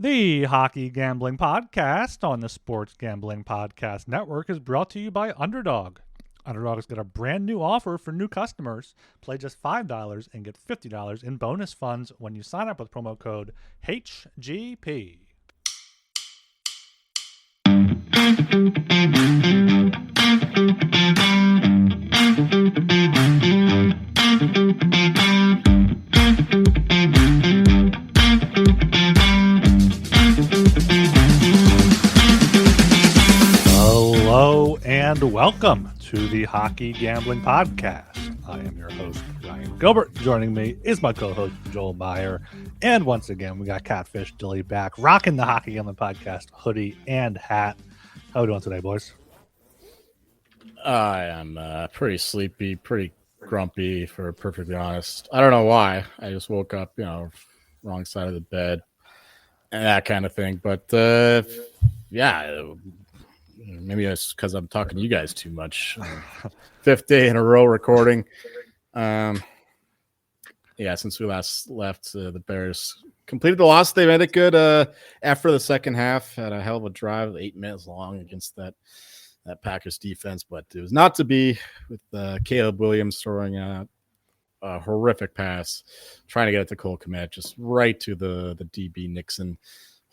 The Hockey Gambling Podcast on the Sports Gambling Podcast Network is brought to you by Underdog. Underdog has got a brand new offer for new customers. Play just $5 and get $50 in bonus funds when you sign up with promo code HGP. Hello and welcome to the Hockey Gambling Podcast. I am your host, Ryan Gilbert. Joining me is my co-host, Joel Meyer. And once again, we got Catfish Dilly back, rocking the Hockey Gambling Podcast hoodie and hat. How are we doing today, boys? I am pretty sleepy, pretty grumpy, for perfectly honest. I don't know why. I just woke up, wrong side of the bed and that kind of thing. But yeah, maybe it's because I'm talking to you guys too much. Fifth day in a row recording. Yeah, since we last left, the Bears completed the loss. They made it good after the second half. Had a hell of a drive, 8 minutes long against that Packers defense, but it was not to be with Caleb Williams throwing a horrific pass, trying to get it to Cole Kmet, just right to the DB Nixon.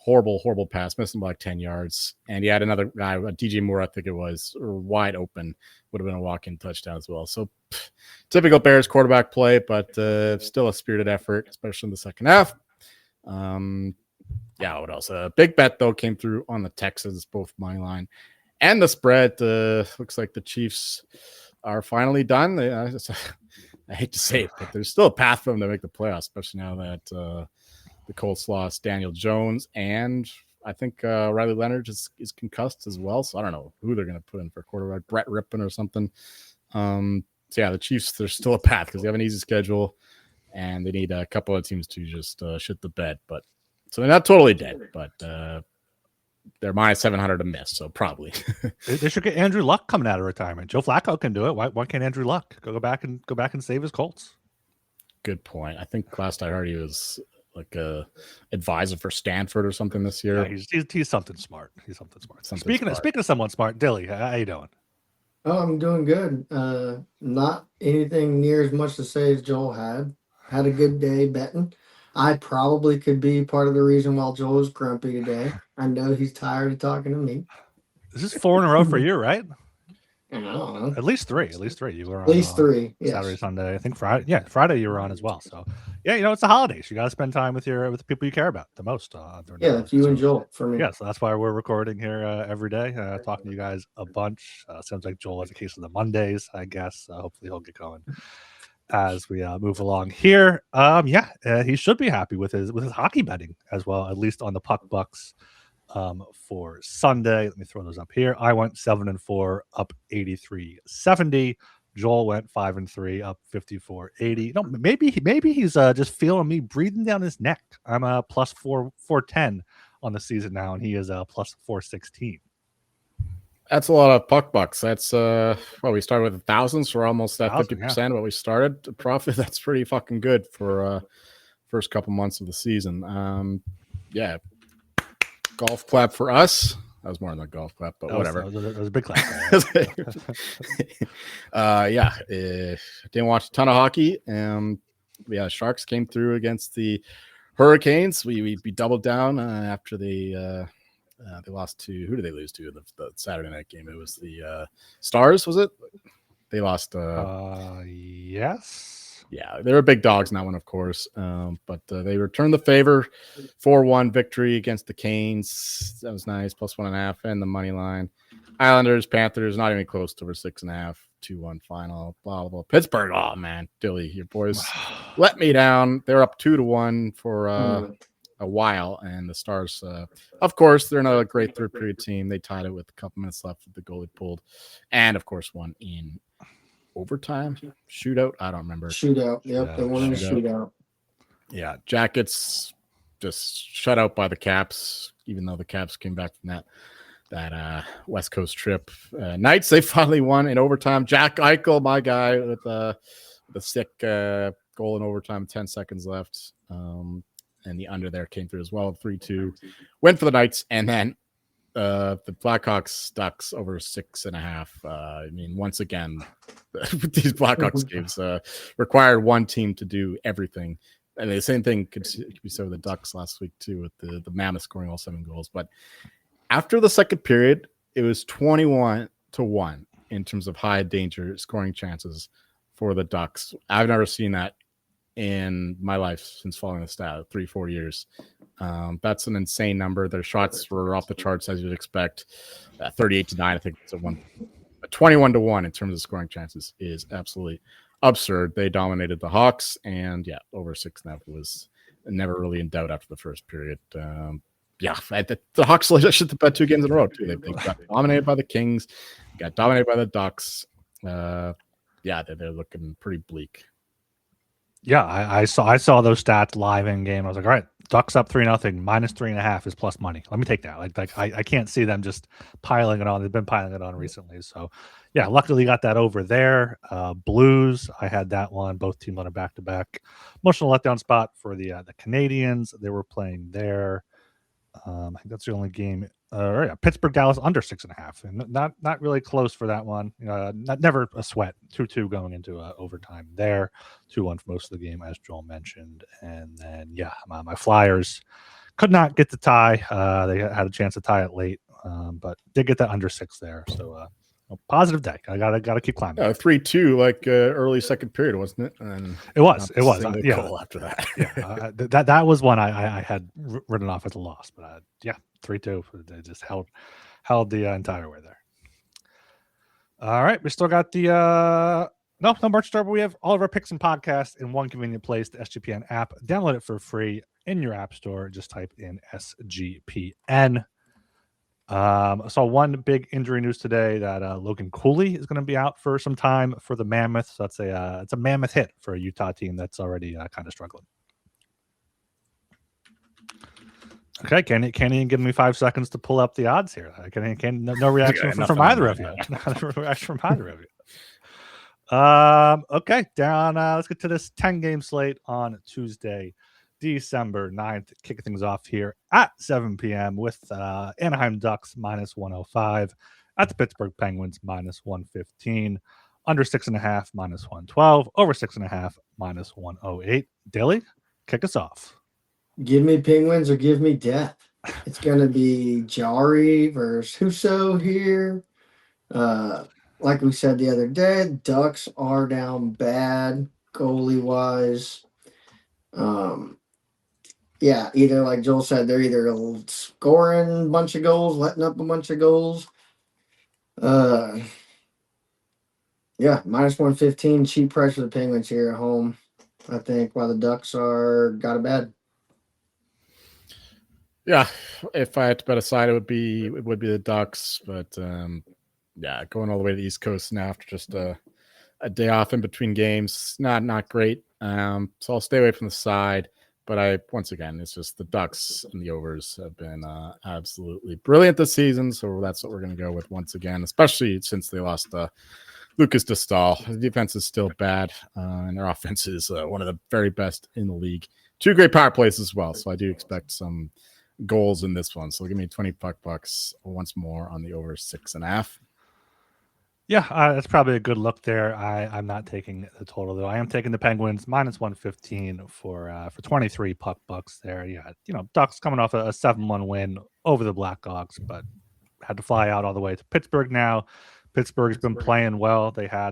Horrible pass, missing by like 10 yards. And he had another guy, DJ Moore, I think it was, wide open. Would have been a walk-in touchdown as well. So typical Bears quarterback play, but still a spirited effort, especially in the second half. Yeah, what else? A big bet, though, came through on the Texans, both money line and the spread. Looks like the Chiefs are finally done. I hate to say it, but there's still a path for them to make the playoffs, especially now that the Colts lost Daniel Jones, and I think Riley Leonard is concussed as well. So I don't know who they're going to put in for quarterback, Brett Rippon or something. So yeah, the Chiefs, there's still a path because they have an easy schedule, and they need a couple of teams to just shit the bed. But so they're not totally dead, but they're minus 700 to miss, so probably. They should get Andrew Luck coming out of retirement. Joe Flacco can do it. Why can't Andrew Luck go back and save his Colts? Good point. I think last I heard he was like a advisor for Stanford or something this year. Yeah, he's something smart. Speaking of someone smart, Dilly, how you doing? Oh, I'm doing good. Not anything near as much to say as Joel had. Had a good day betting. I probably could be part of the reason why Joel is grumpy today. I know he's tired of talking to me. This is 4 in a row for you, right? I don't know. At least three. You were on at least three. Yes. Saturday, Sunday. I think Friday. Yeah, Friday you were on as well. So yeah, it's the holidays. You got to spend time with the people you care about the most. That's you and Joel for me. Yeah, so that's why we're recording here every day, talking to you guys a bunch. Sounds like Joel has a case of the Mondays, I guess. Hopefully he'll get going as we move along here. He should be happy with his hockey betting as well, at least on the puck bucks. For Sunday, let me throw those up here. I went 7-4, up 83.70. Joel went 5-3, up 54.80. No, maybe he's just feeling me breathing down his neck. I'm a plus 410 on the season now, and he is a plus 416. That's a lot of puck bucks. That's we started with 1,000, so we're almost at 50% what we started to profit. That's pretty fucking good for first couple months of the season. Yeah. Golf clap for us. That was more than a golf clap, but whatever. That was a big clap. Didn't watch a ton of hockey. Sharks came through against the Hurricanes. We doubled down after they lost to, who did they lose to the Saturday night game? It was the Stars, was it? They lost. Yes. Yeah, they were big dogs in that one, of course. But they returned the favor. 4-1 victory against the Canes. That was nice. Plus 1.5 and the money line. Islanders, Panthers, not even close to over 6.5. 2-1 final. Blah, blah, blah. Pittsburgh, oh, man. Dilly, your boys let me down. They're up 2-1 for a while. And the Stars, of course, they're another great third period team. They tied it with a couple minutes left with the goalie pulled. And, of course, won in overtime, shootout. I don't remember. Shootout. Yep, they won in a shootout. Yeah, Jackets just shut out by the Caps, even though the Caps came back from that West Coast trip. Knights, they finally won in overtime. Jack Eichel, my guy, with the sick goal in overtime, 10 seconds left. and the under there came through as well. 3-2 win for the Knights, and then the Blackhawks Ducks over 6.5. I mean, once again, these Blackhawks games required one team to do everything. And the same thing could be said with the Ducks last week too, with the Mammoth scoring all 7 goals. But after the second period, it was 21-1 in terms of high danger scoring chances for the Ducks. I've never seen that in my life since following the stat, 3-4 years. That's an insane number. Their shots were off the charts, as you'd expect. 38-9, I think it's a 21-1 in terms of scoring chances is absolutely absurd. They dominated the Hawks, and over 6.5 was never really in doubt after the first period. The Hawks should bet 2 games in a row too. They got dominated by the Kings, got dominated by the Ducks. They're looking pretty bleak. Yeah, I saw those stats live in game. I was like, all right, Ducks up 3-0, minus 3.5 is plus money. Let me take that. Like I can't see them just piling it on. They've been piling it on recently. So yeah, luckily got that over there. Blues, I had that one. Both teams on a back-to-back. Emotional letdown spot for the Canadians. They were playing there. I think that's the only game. Pittsburgh Dallas under 6.5, and not really close for that one. Never a sweat. 2-2 going into overtime there. 2-1 for most of the game, as Joel mentioned. And then my Flyers could not get the tie. They had a chance to tie it late, but did get that under 6 there. So a positive day. I gotta keep climbing. 3-2, like early second period, wasn't it? And it was. Goal after that. That was one I had written off as a loss, but 3-2. They just held the entire way there. All right, we still got the no merch store, but we have all of our picks and podcasts in one convenient place, the SGPN app. Download it for free in your app store. Just type in SGPN. I saw one big injury news today that Logan Cooley is going to be out for some time for the Mammoth. So that's it's a mammoth hit for a Utah team that's already kind of struggling. Okay, can you give me 5 seconds to pull up the odds here? No reaction from either of you. Not a reaction from either of you. Okay, down. Let's get to this 10-game slate on Tuesday, December 9th. Kicking things off here at 7 p.m. with Anaheim Ducks minus 105 at the Pittsburgh Penguins minus 115, under 6.5 minus 112, over 6.5 minus 108. Dilly, kick us off. Give me Penguins or give me death. It's going to be Jari versus Husso here. Like we said the other day, Ducks are down bad goalie-wise. Either like Joel said, they're either scoring a bunch of goals, letting up a bunch of goals. Minus 115, cheap price for the Penguins here at home, I think, while the Ducks got a bad. Yeah, if I had to bet a side, it would be the Ducks. But going all the way to the East Coast now after just a day off in between games, not great. So I'll stay away from the side. But once again, it's just the Ducks and the overs have been absolutely brilliant this season. So that's what we're going to go with once again, especially since they lost Lucas Dostal. The defense is still bad, and their offense is one of the very best in the league. 2 great power plays as well. So I do expect some goals in this one. So give me $20 once more on the over 6.5. Yeah, that's probably a good look there. I'm not taking the total though. I am taking the Penguins minus 115 for 23 $bucks there. Yeah, Ducks coming off a 7-1 win over the Blackhawks, but had to fly out all the way to Pittsburgh now. Pittsburgh's been playing well. They had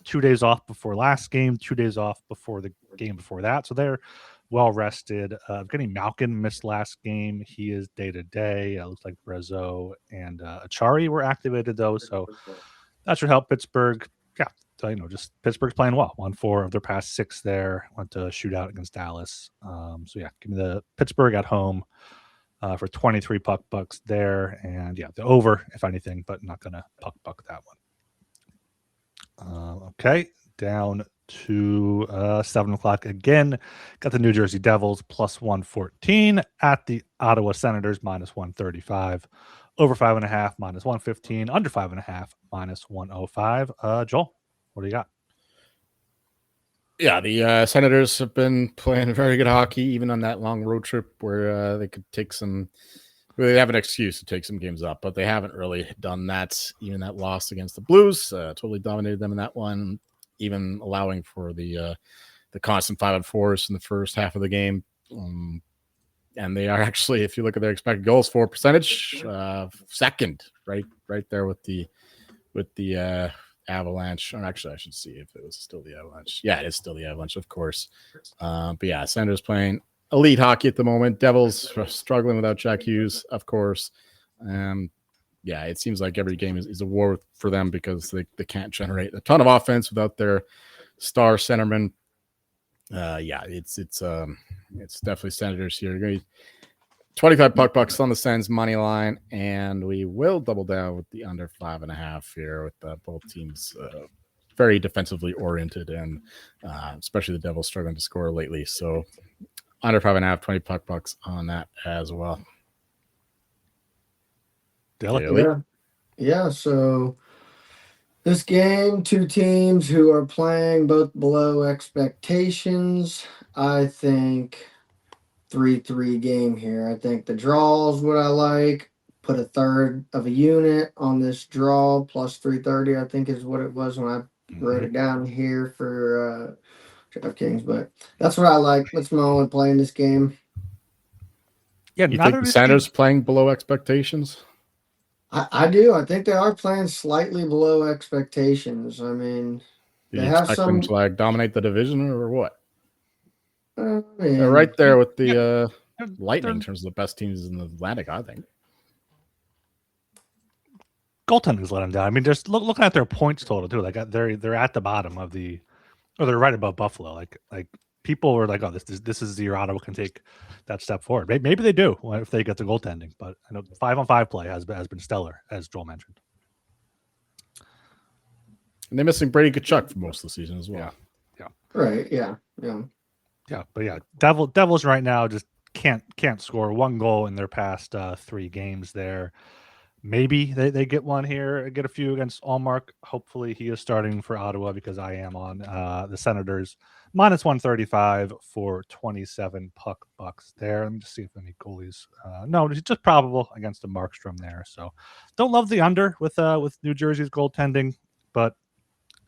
2 days off before last game, 2 days off before the game before that, so they're well rested. Getting Malkin missed last game. He is day to day. Looks like Brazeau and Achari were activated though, so that should help Pittsburgh. Yeah, so, just Pittsburgh's playing well. Won 4 of their past 6 there. Went to a shootout against Dallas. Give me the Pittsburgh at home for 23 $bucks there, and the over if anything, but not gonna buck that one. Okay, down to 7 o'clock again. Got the New Jersey Devils plus 114 at the Ottawa Senators minus 135. Over 5.5 minus 115. Under 5.5 minus 105. Joel, what do you got? Yeah, the Senators have been playing very good hockey, even on that long road trip where they could take some. They have an excuse to take some games up, but they haven't really done that. Even that loss against the Blues, totally dominated them in that one, even allowing for the constant 5-on-4s in the first half of the game. And they are actually, if you look at their expected goals for percentage, second, right there with the Avalanche. Or actually, I should see if it was still the Avalanche. Yeah, it is still the Avalanche, of course. But yeah, Senators playing elite hockey at the moment. Devils struggling without Jack Hughes, of course. Yeah, it seems like every game is a war for them because they can't generate a ton of offense without their star centerman. Yeah, it's definitely Senators here. 25 bucks on the Sens money line, and we will double down with the under 5.5 here with both teams very defensively oriented, and especially the Devils struggling to score lately. So under 5.5, 20 bucks on that as well. Yeah. So this game, two teams who are playing both below expectations. I think 3-3 game here. I think the draw is what I like. Put a third of a unit on this draw plus 330. I think is what it was when I wrote it down here for DraftKings. But that's what I like. That's my only play in this game. Yeah, you think the Senators playing below expectations? I do. I think they are playing slightly below expectations. I mean, they have them to dominate the division or what? They're right there with the Lightning in terms of the best teams in the Atlantic, I think. Goaltending's let them down. I mean, just looking at their points total too. Like they're at the bottom of they're right above Buffalo. Like people were like, oh, this is the year Ottawa can take that step forward. Maybe they do if they get the goaltending. But I know 5-on-5 play has been stellar, as Joel mentioned. And they're missing Brady Tkachuk for most of the season as well. Yeah. Right. Yeah. But yeah, Devils right now just can't score one goal in their past 3 games there. Maybe they get one here, get a few against Allmark. Hopefully he is starting for Ottawa because I am on the Senators. Minus 135 for 27 bucks there. Let me just see if any goalies. No, it's just probable against a Markstrom there. So don't love the under with New Jersey's goaltending, but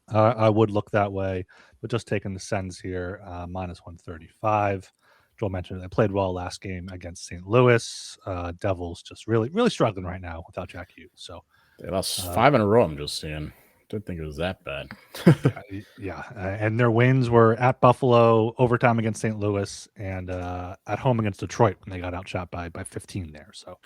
I would look that way. But just taking the Sens here, minus 135. Joel mentioned they played well last game against St. Louis. Devils just really struggling right now without Jack Hughes. So they lost 5 in a row. I'm just seeing. Didn't think it was that bad. And their wins were at Buffalo, overtime against St. Louis, and at home against Detroit when they got outshot by 15 there. So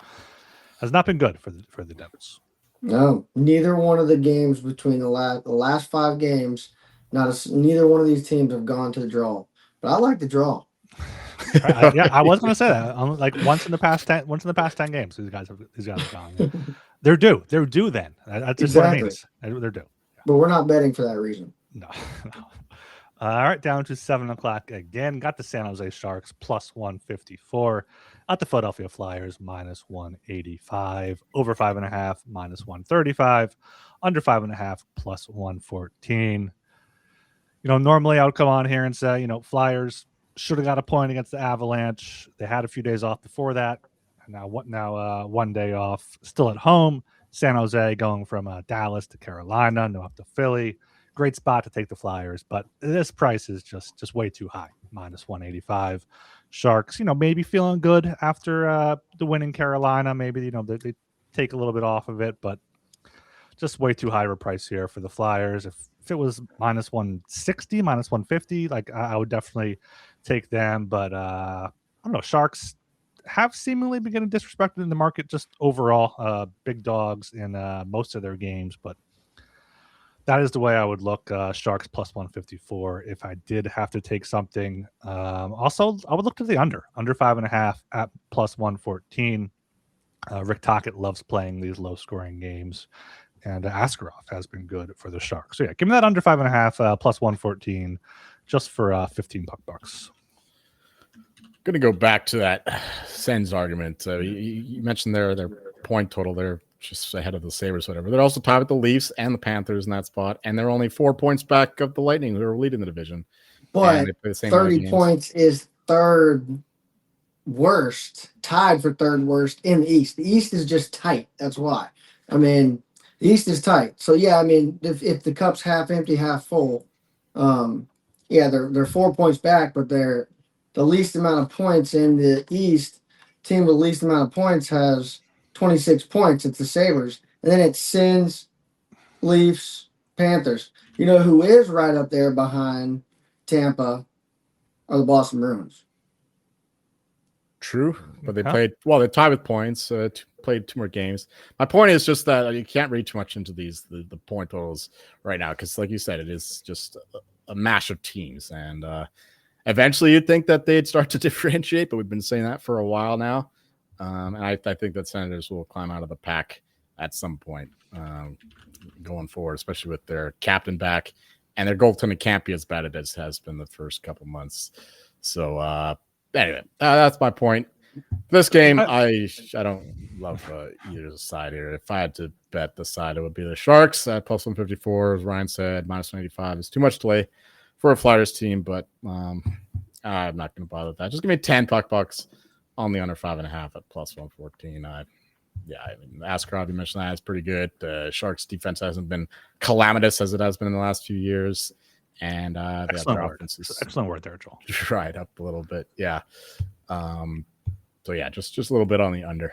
has not been good for the Devils. No, neither one of the games between the last 5 games, neither one of these teams have gone to the draw. But I like the draw. I was going to say that. Like once in the past 10 games, these guys have gone. They're due. They're due. Then that's just what it means. They're due. Yeah. But we're not betting for that reason. No. All right, down to 7:00 again. Got the San Jose Sharks plus 154. At the Philadelphia Flyers minus 185. Over 5.5 minus 135. Under 5.5 plus 114. Normally I would come on here and say, Flyers should have got a point against the Avalanche. They had a few days off before that. Now 1 day off, still at home. San Jose going from Dallas to Carolina, no up to Philly. Great spot to take the Flyers, but this price is just way too high. Minus 185. Sharks, maybe feeling good after the win in Carolina. Maybe they take a little bit off of it, but just way too high of a price here for the Flyers. If it was minus 160, minus 150, like I would definitely take them. But I don't know. Sharks have seemingly been getting disrespected in the market just overall. Big dogs in most of their games, but that is the way I would look. Sharks plus 154 if I did have to take something. Also, I would look to the under 5.5 at plus 114. Rick Tocchet loves playing these low-scoring games, and Askarov has been good for the Sharks. So yeah, give me that under 5.5 plus 114 just for 15 bucks. Going to go back to that Sens argument. You mentioned their point total. They're just ahead of the Sabres, whatever. They're also tied with the Leafs and the Panthers in that spot, and they're only 4 points back of the Lightning, who are leading the division. But they play the same amount of 30 games. points is third worst, tied for third worst in the East. The East is just tight. That's why. I mean, the East is tight. So yeah, I mean, if the cup's half empty, half full, yeah, they're 4 points back, but they're the least amount of points in the East. Team with the least amount of points has 26 points. It's the Sabres, and then it's Sens, Leafs, Panthers. You know who is right up there behind Tampa are the Boston Bruins. True, but they played well. They tied with points. Played 2 more games. My point is just that you can't read too much into the point totals right now because, like you said, it is just a mash of teams, and eventually you'd think that they'd start to differentiate. But we've been saying that for a while now, and I think that Senators will climb out of the pack at some point going forward, especially with their captain back and their goaltending can't be as bad as it has been the first couple months. So. Anyway, that's my point. This game, I don't love either side here. If I had to bet the side, it would be the Sharks at plus 154. As Ryan said, minus 185 is too much delay for a Flyers team, but I'm not going to bother with that. Just give me 10 bucks on the under 5.5 at plus 114. I mean, Askarov, you mentioned that, is pretty good. The Sharks defense hasn't been calamitous as it has been in the last few years. And excellent word there, Joel. Right up a little bit, yeah. So yeah, just a little bit on the under.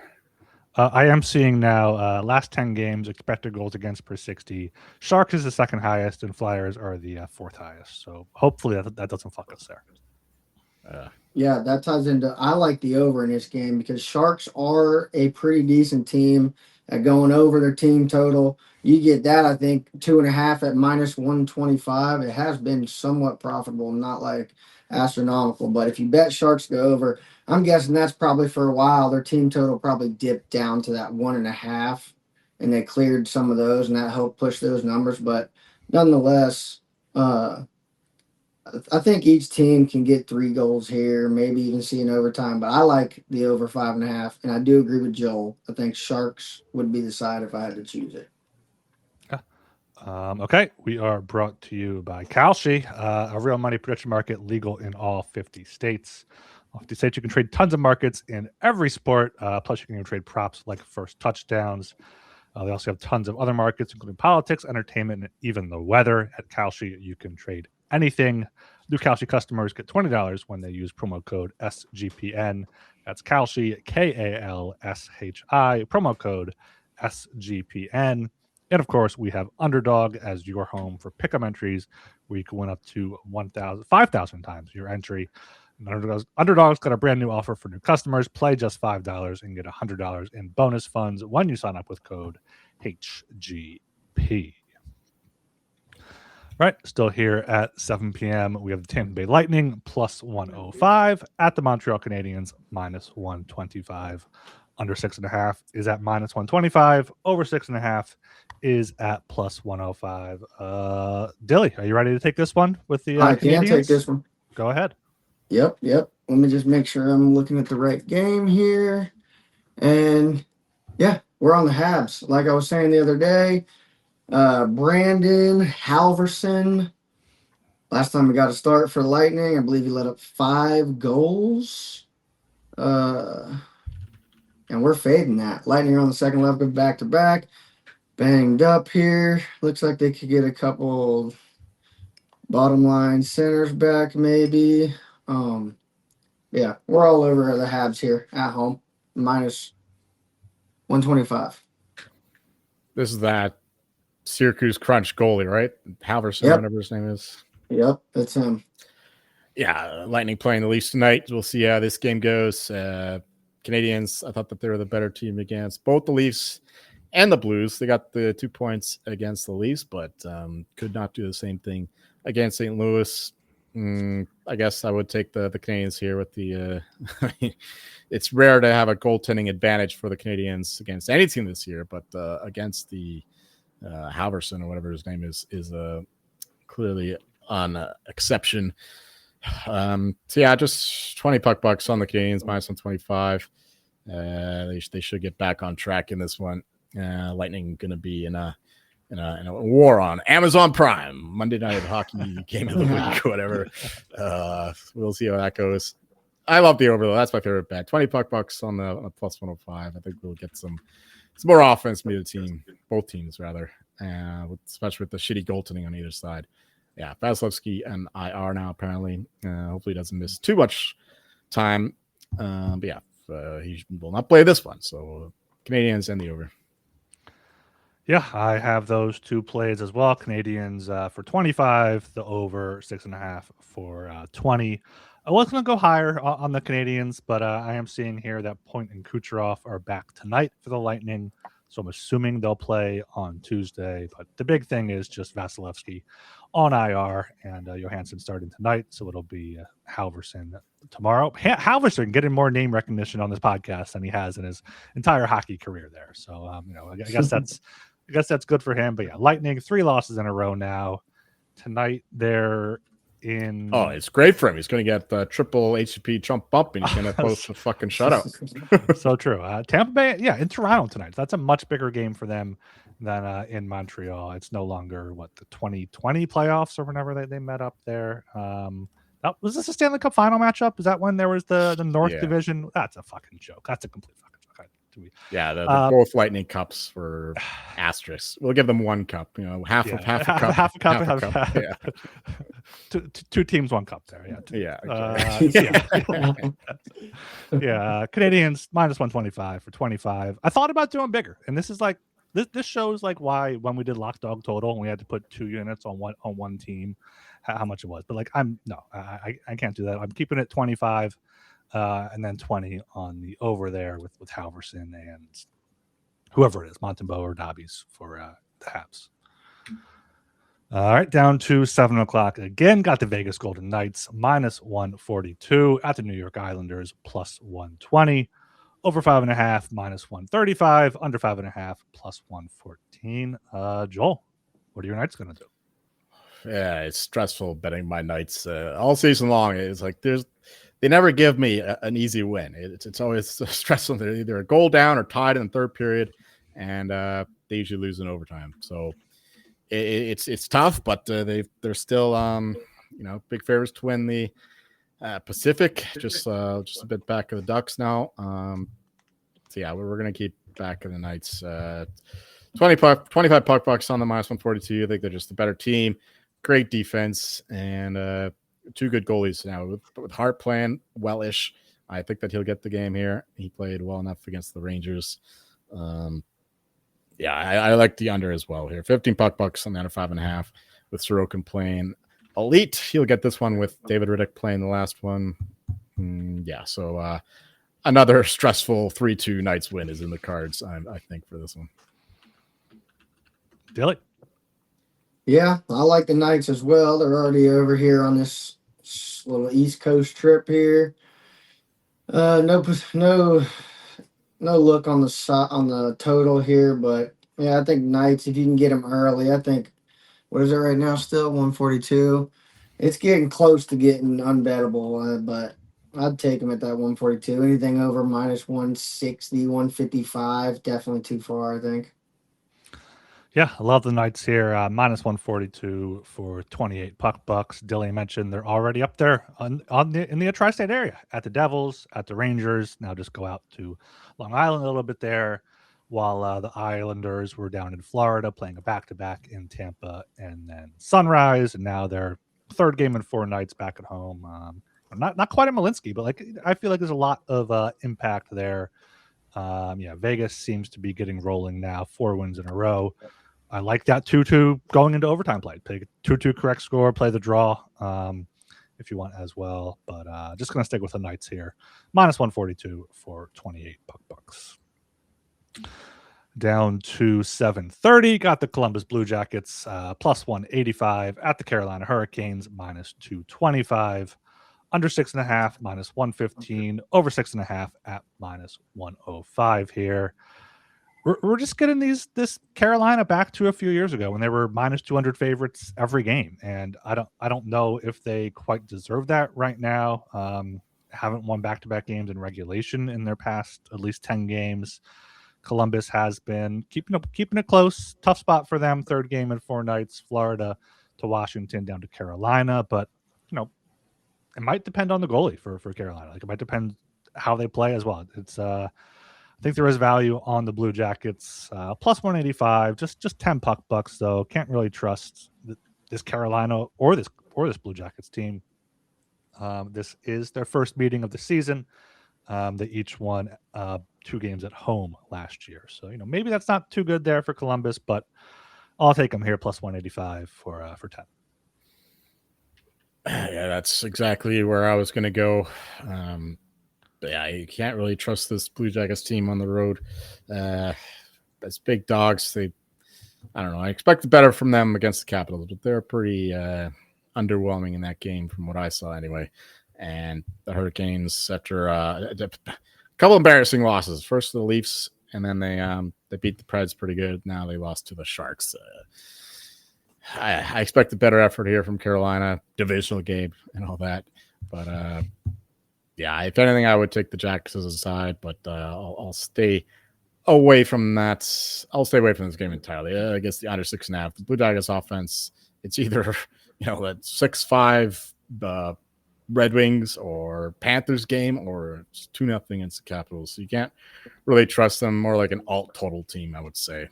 I am seeing now last 10 games expected goals against per 60. Sharks is the second highest, and Flyers are the fourth highest. So hopefully that doesn't fuck us there. Yeah, that ties into. I like the over in this game because Sharks are a pretty decent team at going over their team total. You get that, I think, 2.5 at minus 125. It has been somewhat profitable, not like astronomical. But if you bet Sharks go over, I'm guessing that's probably for a while. Their team total probably dipped down to that 1.5, and they cleared some of those, and that helped push those numbers. But nonetheless, I think each team can get 3 goals here, maybe even see an overtime. But I like the over 5.5, and I do agree with Joel. I think Sharks would be the side if I had to choose it. Okay, we are brought to you by Kalshi, a real money prediction market legal in all 50 states. 50 states, you can trade tons of markets in every sport. Plus, you can trade props like first touchdowns. They also have tons of other markets, including politics, entertainment, and even the weather. At Kalshi, you can trade anything. New Kalshi customers get $20 when they use promo code SGPN. That's Kalshi, KALSHI, promo code SGPN. And of course, we have Underdog as your home for pick'em entries, where you can win up to 5,000 times your entry. Underdog's got a brand new offer for new customers. Play just $5 and get $100 in bonus funds when you sign up with code HGP. Right, still here at 7 p.m. We have the Tampa Bay Lightning plus 105 at the Montreal Canadiens minus 125. Under 6.5 is at minus 125. Over 6.5 is at plus 105. Dilly, are you ready to take this one with the I Canadiens? can take this one. Go ahead. Yep. Let me just make sure I'm looking at the right game here. And yeah, we're on the Habs. Like I was saying the other day, Brandon Halverson. Last time we got a start for Lightning, I believe he let up 5 goals. And we're fading that. Lightning are on the second level back-to-back. Banged up here. Looks like they could get a couple bottom line centers back, maybe. Yeah, we're all over the Habs here at home. Minus 125. This is that Syracuse Crunch goalie, right? Halverson, whatever his name is. Yep, that's him. Yeah, Lightning playing the Leafs tonight. We'll see how this game goes. Canadians, I thought that they were the better team against both the Leafs and the Blues. They got the 2 points against the Leafs, but could not do the same thing against St. Louis. I guess I would take the Canadians here with the it's rare to have a goaltending advantage for the Canadians against any team this year, but against the Halverson or whatever his name is clearly an exception. So yeah, just 20 bucks on the Canadians minus 125. They should get back on track in this one. Lightning going to be in a in a war on Amazon Prime, Monday Night Hockey Game of the Week, or whatever. We'll see how that goes. I love the over, though. That's my favorite bet. 20 bucks on the plus 105. I think we'll get some more offense from both teams, rather, especially with the shitty goaltending on either side. Yeah, Vasilevsky and IR now, apparently. Hopefully he doesn't miss too much time. But yeah, he will not play this one. So Canadians and the over. Yeah, I have those two plays as well. Canadians for 25, the over 6.5 for 20. I was going to go higher on the Canadians, but I am seeing here that Point and Kucherov are back tonight for the Lightning. So I'm assuming they'll play on Tuesday. But the big thing is just Vasilevsky on IR and Johansson starting tonight. So it'll be Halverson tomorrow. Halverson getting more name recognition on this podcast than he has in his entire hockey career there. So, I guess that's good for him. But yeah, Lightning, 3 losses in a row now. Tonight they're in. Oh, it's great for him. He's going to get the triple HCP Trump bump, and he's going to post a fucking shutout. So true. Tampa Bay, yeah, in Toronto tonight. That's a much bigger game for them than in Montreal. It's no longer the 2020 playoffs or whenever they met up there. Was this a Stanley Cup final matchup? Is that when there was the North Division? That's a fucking joke. That's a complete fucking joke. Yeah, the both Lightning Cups were asterisks. We'll give them one cup. Half a cup. Yeah. Two teams, one cup there. Yeah. Yeah. Canadians minus 125 for 25. I thought about doing bigger, and this is like this shows like why when we did lock dog total and we had to put 2 units on one team, how much it was. But I can't do that. I'm keeping it 25. And then 20 on the over there with Halverson and whoever it is, Montembeault or Dobbies for the Habs. All right, down to 7 o'clock again. Got the Vegas Golden Knights minus 142 at the New York Islanders plus 120. Over 5.5 minus 135. Under 5.5 plus 114. Joel, what are your Knights going to do? Yeah, it's stressful betting my Knights all season long. It's like they never give me an easy win. It's always stressful. They're either a goal down or tied in the third period, and they usually lose in overtime. So it's tough, but they're still big favorites to win the Pacific. Just a bit back of the Ducks now. So yeah, we're gonna keep back of the Knights. 25 bucks on the minus 142. I think they're just a better team, great defense, and 2 good goalies now with Hart playing well-ish. I think that he'll get the game here. He played well enough against the Rangers. I like the under as well here. 15 bucks on the under 5.5 with Sorokin playing elite. He'll get this one with David Riddick playing the last one. So another stressful 3-2 Knights win is in the cards, I think, for this one. Dilly? Yeah, I like the Knights as well. They're already over here on this little East Coast trip here. No look on the total here, but yeah, I think Knights, if you can get them early, I think, what is it right now? Still 142. It's getting close to getting unbettable, but I'd take them at that 142. Anything over minus 160, 155, definitely too far, I think. Yeah, I love the Knights here. Minus 142 for 28 bucks. Dilly mentioned they're already up there in the tri-state area at the Devils, at the Rangers. Now just go out to Long Island a little bit there, while the Islanders were down in Florida playing a back-to-back in Tampa and then Sunrise, and now their third game in 4 nights back at home. Not quite a Malinsky, but I feel like there's a lot of impact there. Vegas seems to be getting rolling now, 4 wins in a row. I like that 2-2 going into overtime play. Pick 2-2 correct score, play the draw if you want as well. But just going to stick with the Knights here. Minus 142 for 28 bucks. Down to 7:30. Got the Columbus Blue Jackets plus 185 at the Carolina Hurricanes minus 225. Under 6.5 minus 115. Over 6.5 at minus 105 here. We're just getting this Carolina back to a few years ago when they were minus 200 favorites every game, and I don't know if they quite deserve that right now. Haven't won back-to-back games in regulation in their past at least 10 games. Columbus has been keeping it close. Tough spot for them. Third game in 4 nights. Florida to Washington, down to Carolina. But it might depend on the goalie for Carolina. Like, it might depend how they play as well. It's I think there is value on the Blue Jackets, plus 185, just 10 puck bucks though. Can't really trust this Carolina or this Blue Jackets team. This is their first meeting of the season. They each won 2 games at home last year, so maybe that's not too good there for Columbus, but I'll take them here plus 185 for 10. Yeah, that's exactly where I was going to go. But yeah, you can't really trust this Blue Jackets team on the road. As big dogs, I don't know. I expected better from them against the Capitals, but they're pretty underwhelming in that game from what I saw anyway. And the Hurricanes, after a couple embarrassing losses, first to the Leafs, and then they beat the Preds pretty good. Now they lost to the Sharks. I expect a better effort here from Carolina, divisional game and all that. But yeah, if anything, I would take the Jackets as a side, but I'll stay away from that. I'll stay away from this game entirely. I guess the under 6.5. The Blue Jackets offense, it's either that 6-5 Red Wings or Panthers game, or it's 2-0 against the Capitals. So you can't really trust them. More like an alt total team, I would say.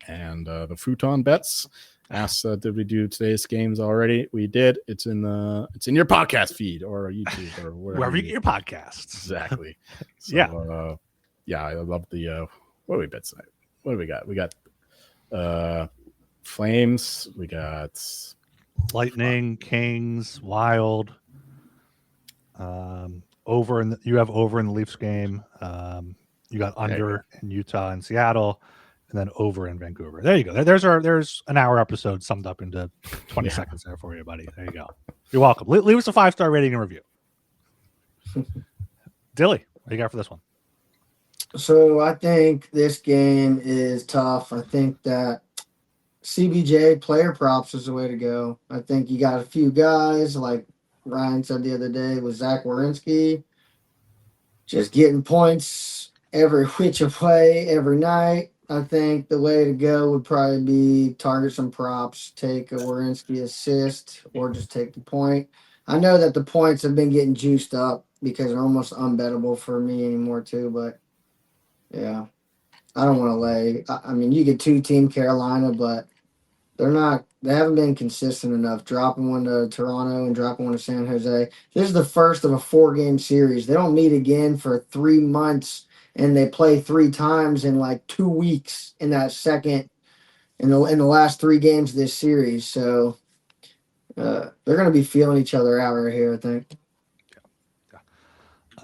And the Futon bets. Asked, did we do today's games already? We did. It's in your podcast feed or YouTube or wherever you get your podcasts. Exactly. So, yeah, I love the what do we bet tonight? What do we got? We got Flames. We got Lightning, Kings, Wild. You have over in the Leafs game. You got under in Utah and Seattle. And then over in Vancouver. There you go. There's an hour episode summed up into 20 seconds there for you, buddy. There you go. You're welcome. Leave us a 5-star rating and review. Dilly, what do you got for this one? So I think this game is tough. I think that CBJ player props is the way to go. I think you got a few guys, like Ryan said the other day, with Zach Werenski, just getting points every which way, every night. I think the way to go would probably be target some props, take a Werenski assist, or just take the point. I know that the points have been getting juiced up because they're almost unbettable for me anymore too, but yeah, I don't want to lay. I mean, you get 2 Team Carolina, but they haven't been consistent enough, dropping one to Toronto and dropping one to San Jose. This is the first of a 4-game series. They don't meet again for 3 months. And they play 3 times in like 2 weeks in that second, in the last 3 games of this series. So they're going to be feeling each other out right here, I think.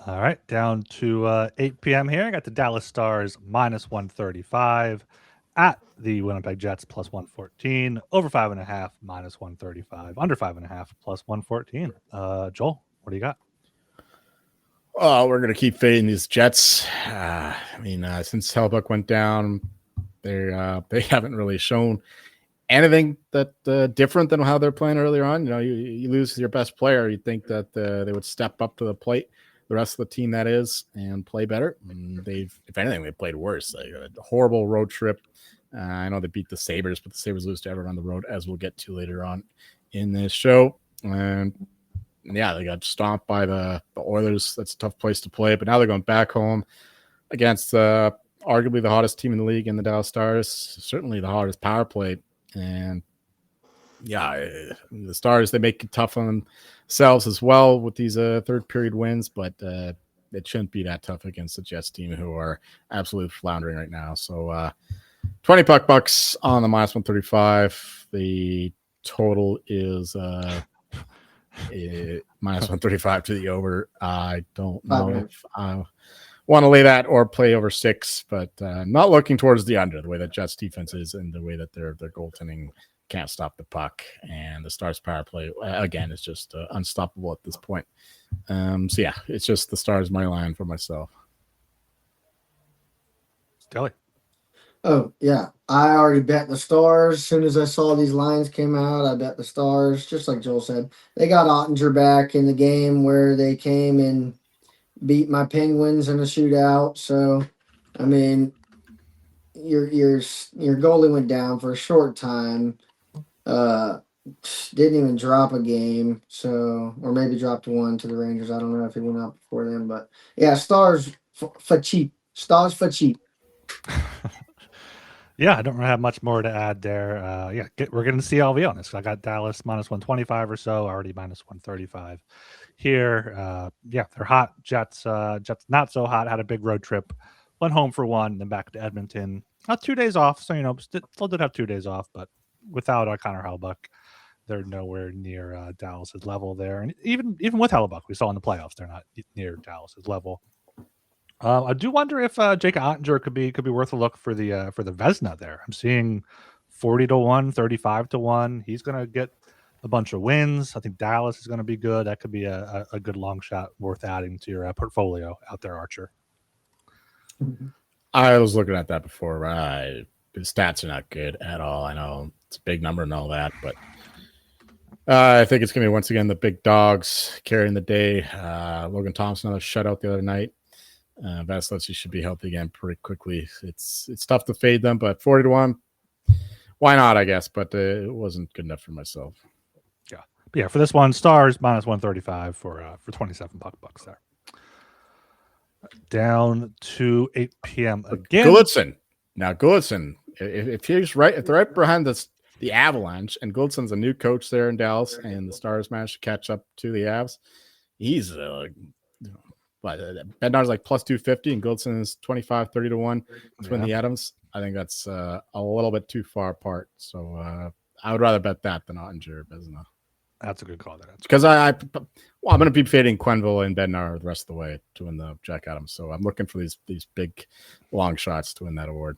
All right, down to 8 p.m. here. I got the Dallas Stars minus 135 at the Winnipeg Jets plus 114. Over 5.5 minus 135. Under 5.5 plus 114. Joel, what do you got? Oh, we're going to keep fading these Jets. Since Hellbuck went down, they haven't really shown anything that different than how they're playing earlier on. You lose your best player, you'd think that they would step up to the plate, the rest of the team that is, and play better. And if anything, they played worse. Like a horrible road trip. I know they beat the Sabres, but the Sabres lose to everyone on the road, as we'll get to later on in this show. And yeah, they got stomped by the Oilers. That's a tough place to play. But now they're going back home against arguably the hottest team in the league in the Dallas Stars, certainly the hottest power play. And yeah, the Stars, they make it tough on themselves as well with these third period wins, but it shouldn't be that tough against the Jets team, who are absolutely floundering right now. So 20 puck bucks on the minus 135. The total is minus 135 to the over. I don't know if I want to lay that or play over 6, but not looking towards the under, the way that Jets defense is and the way that their goaltending can't stop the puck. And the Stars power play, again, is just unstoppable at this point. So yeah, it's just the Stars money line for myself. Kelly. Oh, yeah. I already bet the Stars. As soon as I saw these lines came out, I bet the Stars. Just like Joel said, they got Ottinger back in the game where they came and beat my Penguins in a shootout. So, I mean, your goalie went down for a short time. Didn't even drop a game, so or maybe dropped one to the Rangers. I don't know if he went out before then, but yeah, Stars for cheap. Stars for cheap. Yeah, I don't really have much more to add there. We're getting CLV on this. I got Dallas minus 125 or so, already minus 135 here. They're hot. Jets not so hot. Had a big road trip, went home for one, then back to Edmonton. 2 days off, so still did have 2 days off, but without Connor Hellebuyck, they're nowhere near Dallas's level there. And even with Hellebuyck, we saw in the playoffs, they're not near Dallas's level. I do wonder if Jake Ottinger could be worth a look for the Vezina there. I'm seeing 40-1, 35-1. He's going to get a bunch of wins. I think Dallas is going to be good. That could be a good long shot worth adding to your portfolio out there, Archer. I was looking at that before. His stats are not good at all. I know it's a big number and all that, but I think it's going to be once again the big dogs carrying the day. Logan Thompson, another shutout the other night. Vasilevsky should be healthy again pretty quickly. It's tough to fade them, but 40-1, why not? I guess, but it wasn't good enough for myself. Yeah. For this one, Stars minus 135 for 27 bucks there. Down to 8 p.m. again. Gulitson. Now Gulitson, if he's right, if they're right behind the Avalanche, and Gulitson's a new coach there in Dallas, and the Stars managed to catch up to the Avs, he's Bednar's like plus 250 and Gulitson is 25-30-1 to win the Adams. I think that's a little bit too far apart. So I would rather bet that than Ottinger or Vezina. That's a good call there. Because I'm going to be fading Quenneville and Bednar the rest of the way to win the Jack Adams. So I'm looking for these big long shots to win that award.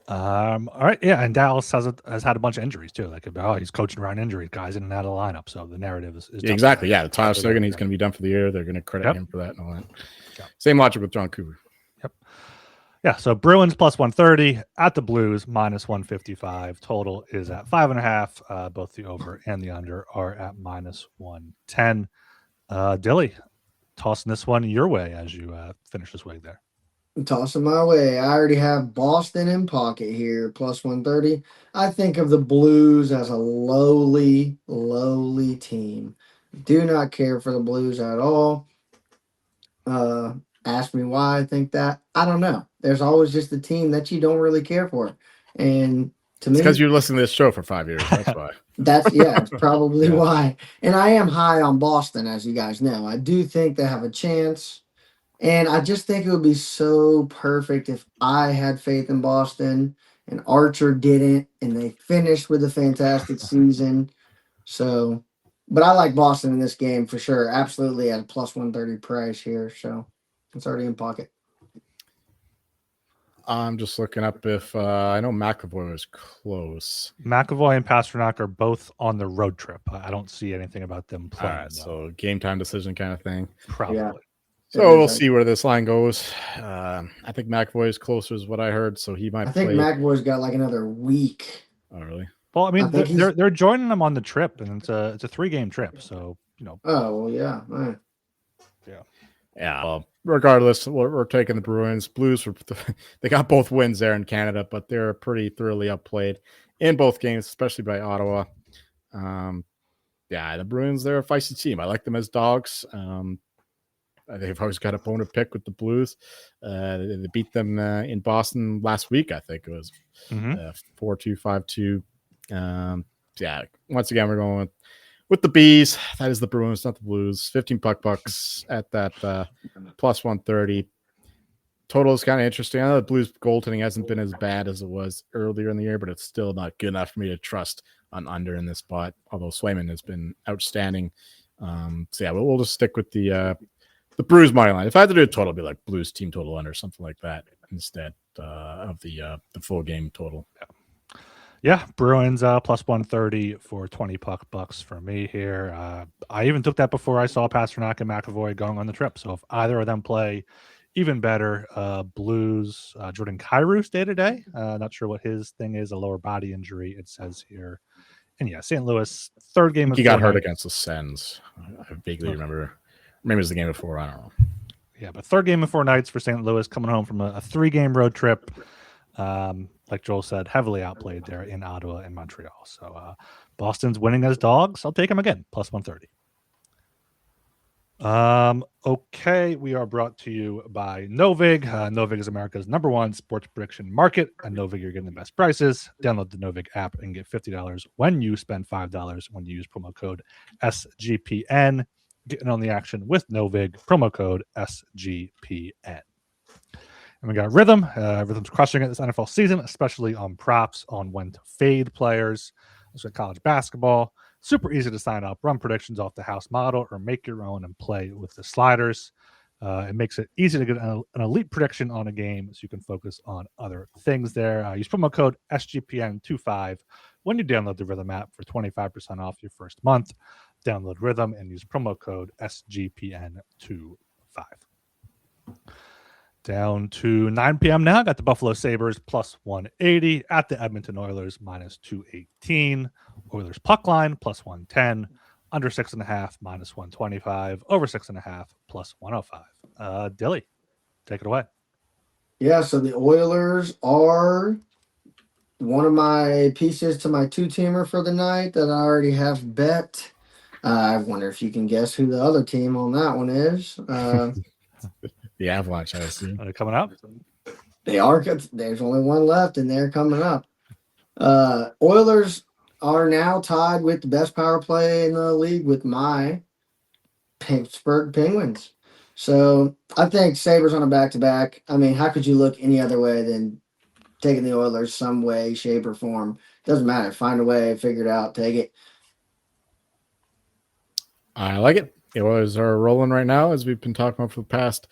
All right. Yeah. And Dallas has had a bunch of injuries too. Like, he's coaching around injuries, guys in and out of the lineup. So the narrative is exactly. Yeah. Tyler Seguin, he's going to be done for the year. They're going to credit him for that and all that. Yep. Same logic with John Cooper. Yep. Yeah. So Bruins plus 130 at the Blues minus 155. Total is at 5.5. Both the over and the under are at minus 110. Dilly, tossing this one your way as you finish this way there. Tossing my way. I already have Boston in pocket here, plus 130. I think of the Blues as a lowly team. Do not care for the Blues at all. Ask me why I think that. I don't know. There's always just a team that you don't really care for. And to me, because you listened to this show for 5 years. That's why. That's probably why. And I am high on Boston, as you guys know. I do think they have a chance. And I just think it would be so perfect if I had faith in Boston and Archer didn't, and they finished with a fantastic season. So, but I like Boston in this game for sure. Absolutely at a plus 130 price here. So it's already in pocket. I'm just looking up if I know McAvoy was close. McAvoy and Pasternak are both on the road trip. I don't see anything about them playing. All right, so game time decision kind of thing. Probably. Yeah. So we'll see where this line goes. I think McAvoy is closer, is what I heard. So he might. I think McAvoy's got like another week. Oh, really? Well, I mean, they're joining them on the trip, and it's a 3-game trip. So Oh well, yeah. Right. Yeah. Well, regardless, we're taking the Bruins. Blues, they got both wins there in Canada, but they're pretty thoroughly outplayed in both games, especially by Ottawa. The Bruins, they're a feisty team. I like them as dogs. They've always got a bone to pick with the Blues. They beat them in Boston last week, I think it was 4-2, 5-2. Once again, we're going with the Bees. That is the Bruins, not the Blues. 15 bucks at that plus 130. Total is kind of interesting. I know the Blues goaltending hasn't been as bad as it was earlier in the year, but it's still not good enough for me to trust on under in this spot, although Swayman has been outstanding. We'll just stick with the Bruins money line. If I had to do a total, it'd be like Blues team total under, something like that, instead of the full game total. Yeah, Bruins plus 130 for 20 bucks for me here. I even took that before I saw Pasternak and McAvoy going on the trip. So if either of them play, even better. Blues, Jordan Kyrou day to day. Not sure what his thing is, a lower body injury, it says here. And yeah, St. Louis, third game. He got hurt against the Sens. I vaguely remember. Maybe it was the game before. I don't know. Yeah, but third game in 4 nights for St. Louis, coming home from a 3-game road trip. Like Joel said, heavily outplayed there in Ottawa and Montreal. So Boston's winning as dogs. I'll take them again, plus 130. Okay, we are brought to you by Novig. Novig is America's #1 sports prediction market. At Novig, you're getting the best prices. Download the Novig app and get $50 when you spend $5 when you use promo code SGPN. Getting on the action with Novig, promo code SGPN. And we got Rhythm. Rhythm's crushing it this NFL season, especially on props on when to fade players. Also college basketball. Super easy to sign up, run predictions off the house model, or make your own and play with the sliders. It makes it easy to get an elite prediction on a game so you can focus on other things there. Use promo code SGPN25 when you download the Rhythm app for 25% off your first month. Download Rhythm and use promo code SGPN25. Down to 9 p.m. now. Got the Buffalo Sabres plus 180 at the Edmonton Oilers minus 218. Oilers puck line plus 110. Under 6.5 minus 125. Over 6.5 plus 105. Dilly, take it away. Yeah, so the Oilers are one of my pieces to my 2-teamer for the night that I already have bet. I wonder if you can guess who the other team on that one is. The Avalanche, I assume. Are they coming up? They are. There's only one left, and they're coming up. Oilers are now tied with the best power play in the league with my Pittsburgh Penguins. So I think Sabres on a back-to-back. I mean, how could you look any other way than taking the Oilers some way, shape, or form? Doesn't matter. Find a way, figure it out, take it. I like it. The Oilers are rolling right now, as we've been talking about for the past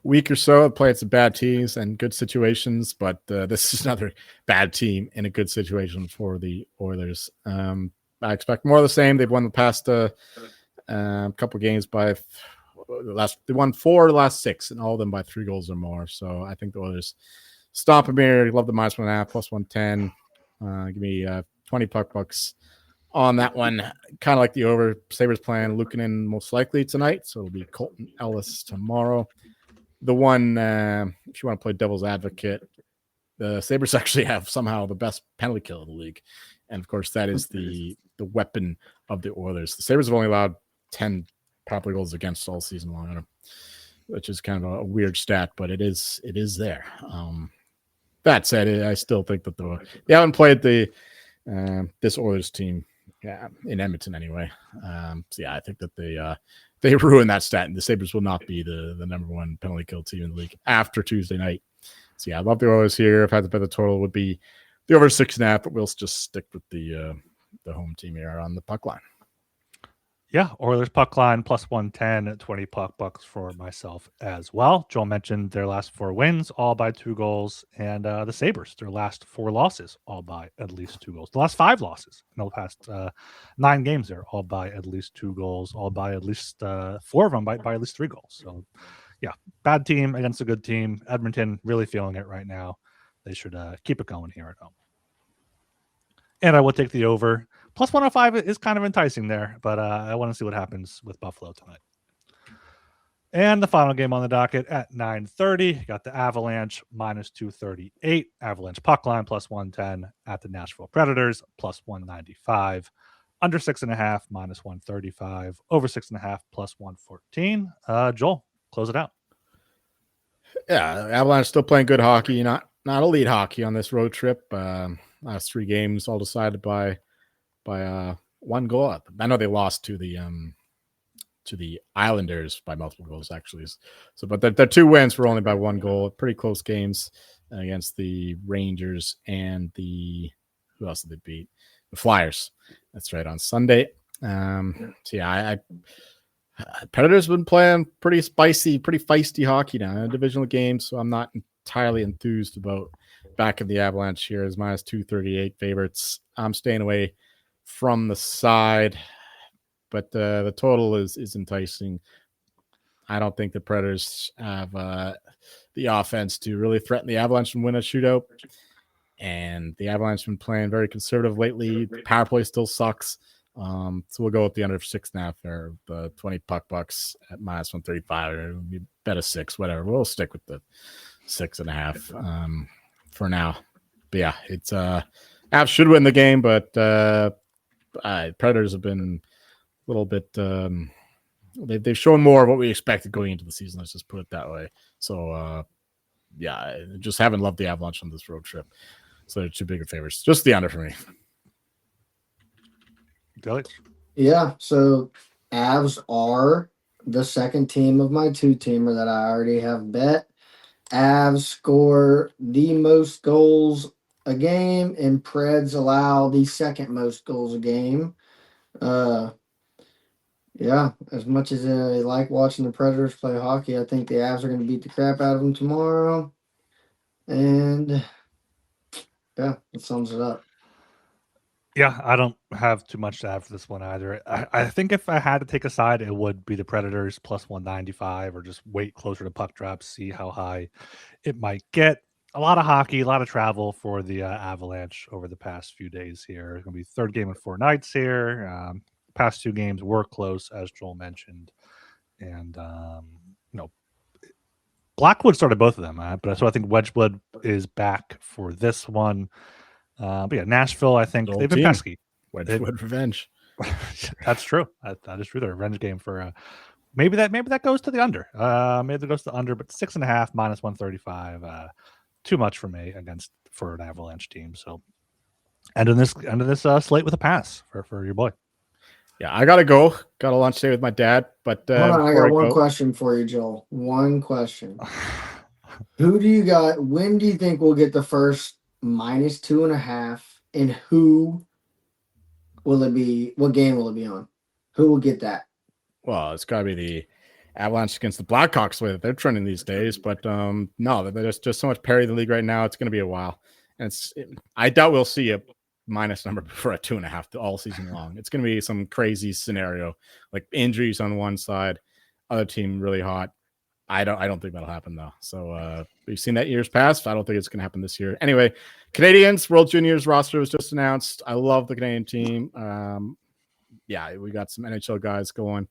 week or so. Playing some bad teams and good situations, but this is another bad team in a good situation for the Oilers. I expect more of the same. They've won the past couple games by they won 4 of the last 6, and all of them by 3 goals or more. So I think the Oilers stomp them here. Love the minus 1.5, plus 110. Give me 20 puck bucks on that one. Kind of like the over. Sabres playing Luukkonen most likely tonight, so it'll be Colton Ellis tomorrow. The one, if you want to play devil's advocate, the Sabres actually have somehow the best penalty kill in the league, and of course that is the weapon of the Oilers. The Sabres have only allowed 10 proper goals against all season long, which is kind of a weird stat, but it is there. That said, I still think that they haven't played this Oilers team in Edmonton anyway. So yeah, I think that they ruined that stat, and the Sabres will not be the #1 penalty kill team in the league after Tuesday night. So yeah, I love the Oilers here. If I had to bet the total, would be the over 6.5, but we'll just stick with the home team here on the puck line. Yeah, Oilers puck line plus 110, 20 puck bucks for myself as well. Joel mentioned their last 4 wins, all by 2 goals, and the Sabres, their last 4 losses, all by at least 2 goals. The last 5 losses in the past 9 games there, all by at least 2 goals, all by at least 4 of them by at least 3 goals. So, yeah, bad team against a good team. Edmonton really feeling it right now. They should keep it going here at home. And I will take the over. Plus 105 is kind of enticing there, but I want to see what happens with Buffalo tonight. And the final game on the docket at 9:30, got the Avalanche minus 238. Avalanche puck line plus 110 at the Nashville Predators plus 195. Under 6.5 minus 135. Over 6.5 plus 114. Joel, close it out. Yeah, Avalanche still playing good hockey, not elite hockey on this road trip. Last 3 games all decided by 1 goal. I know they lost to the Islanders by multiple goals, actually. So, but their 2 wins were only by 1 goal. Pretty close games against the Rangers and who else did they beat? The Flyers. That's right, on Sunday. So yeah, Predators have been playing pretty spicy, pretty feisty hockey now in a divisional game. So I'm not entirely enthused about back of the Avalanche here as minus 238 favorites. I'm staying away from the side, but the total is enticing. I don't think the Predators have the offense to really threaten the Avalanche and win a shootout. And the Avalanche have been playing very conservative lately. The power play still sucks. So we'll go with the under 6.5 or the 20 puck bucks at minus 135 or bet a 6, whatever. We'll stick with the 6.5 for now. yeah, it's Avs should win the game, but Predators have been a little bit. They've shown more of what we expected going into the season. Let's just put it that way. So yeah, I just haven't loved the Avalanche on this road trip. So they're too big of favorites. Just the under for me. Dilly? Yeah, so Avs are the second team of my 2-teamer that I already have bet. Avs score the most goals a game, and Preds allow the second most goals a game. Yeah, as much as I like watching the Predators play hockey, I think the Avs are going to beat the crap out of them tomorrow. And yeah, that sums it up. Yeah, I don't have too much to add for this one either. I think if I had to take a side, it would be the Predators plus 195, or just wait closer to puck drops, see how high it might get. A lot of hockey, a lot of travel for the Avalanche over the past few days here. It's going to be third game in 4 nights here. Past 2 games were close, as Joel mentioned. And, Blackwood started both of them, but so I think Wedgwood is back for this one. But yeah, Nashville, I think they've been pesky. Wedgwood revenge. That's true. That is true. The revenge game for maybe that goes to the under. Maybe that goes to the under, but 6.5 minus 135. Too much for me for an Avalanche team. So ending this slate with a pass for your boy. Yeah, I gotta go. Got a lunch today with my dad. But hold on, I got one question for you, Joel. One question. Who do you got? When do you think we'll get the first minus 2.5? And who will it be? What game will it be on? Who will get that? Well, it's got to be the Avalanche against the Blackhawks, the way that they're trending these days. But no, there's just so much parity in the league right now. It's going to be a while. And I doubt we'll see a minus number for a 2.5 all season long. It's going to be some crazy scenario, like injuries on one side, other team really hot. I don't think that'll happen though. So we've seen that years past. I don't think it's going to happen this year. Anyway, Canadians World Juniors roster was just announced. I love the Canadian team. Yeah, we got some NHL guys going.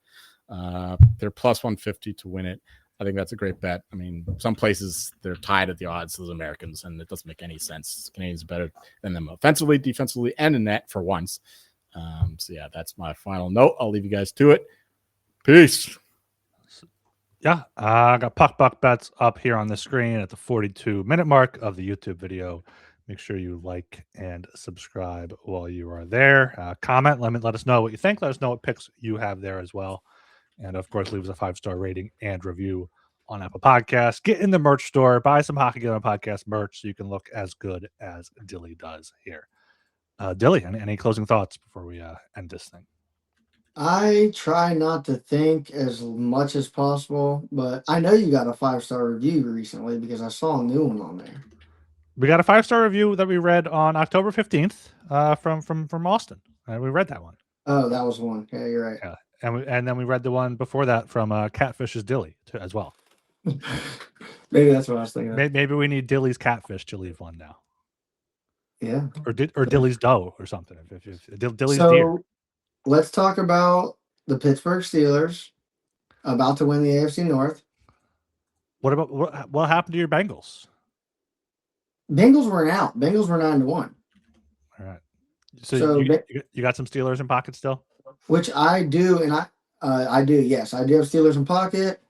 They're plus 150 to win it. I think that's a great bet. I mean, some places they're tied at the odds as Americans, and it doesn't make any sense. Canadians are better than them offensively, defensively, and in net for once. So yeah, that's my final note. I'll leave you guys to it. Peace. Yeah, I got puck buck bets up here on the screen at the 42-minute mark of the YouTube video. Make sure you like and subscribe while you are there. Comment, let us know what you think. Let us know what picks you have there as well. And of course, leave us a 5-star rating and review on Apple Podcasts. Get in the merch store, buy some Hockey Get On Podcast merch so you can look as good as Dilly does here. Dilly, any closing thoughts before we end this thing? I try not to think as much as possible, but I know you got a 5-star review recently because I saw a new one on there. We got a 5-star review that we read on October 15th from Austin. We read that one. Oh, that was one. Yeah, you're right. Yeah. And then we read the one before that from Catfish's Dilly as well. Maybe that's what I was thinking. Maybe we need Dilly's Catfish to leave one now. Yeah. Or Dilly's Doe or something. If Dilly's so, Deer. Let's talk about the Pittsburgh Steelers about to win the AFC North. What about what happened to your Bengals? Bengals were out. Bengals were 9-1. All right. So you got some Steelers in pocket still? Which I do, and I do. Yes, I do have Steelers in pocket,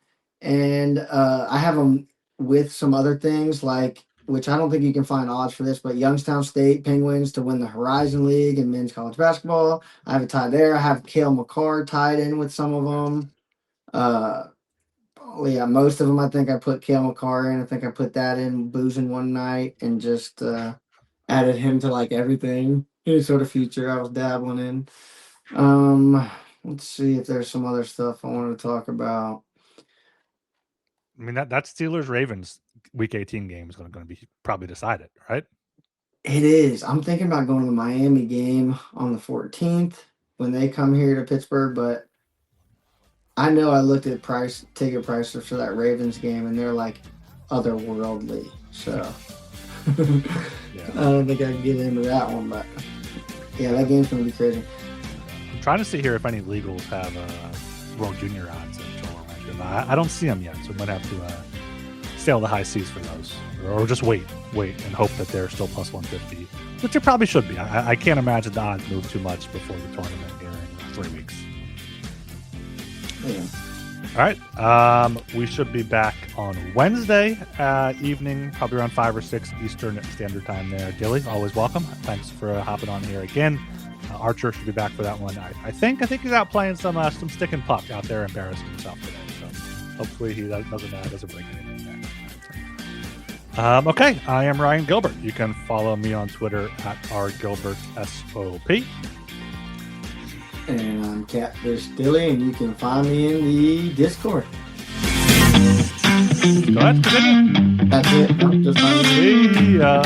and I have them with some other things like, which I don't think you can find odds for this, but Youngstown State Penguins to win the Horizon League in men's college basketball. I have a tie there. I have Cale McCarr tied in with some of them. Yeah, most of them I think I put Cale McCarr in. I think I put that in boozing one night and just added him to like everything. Any sort of future I was dabbling in. Let's see if there's some other stuff I wanted to talk about. I mean, that Steelers Ravens Week 18 game is going to be probably decided, right? It is. I'm thinking about going to the Miami game on the 14th when they come here to Pittsburgh, but I know I looked at ticket prices for that Ravens game, and they're like otherworldly. So yeah. I don't think I can get into that one, but yeah, that game's going to be crazy. I'm trying to see here if any legals have World Junior odds. I don't see them yet, so we might have to sail the high seas for those, or just wait and hope that they're still plus 150, which it probably should be. I can't imagine the odds move too much before the tournament here in 3 weeks. Yeah. All right. We should be back on Wednesday evening, probably around 5 or 6 Eastern Standard Time there. Dilly, always welcome. Thanks for hopping on here again. Archer should be back for that one. I think he's out playing some stick and puck out there, embarrassing himself today. So hopefully he doesn't break anything there. Okay, I am Ryan Gilbert. You can follow me on Twitter at rgilbertsop. And I'm Catfish Dilly, and you can find me in the Discord. Go ahead, continue. That's it. Just find me. See ya.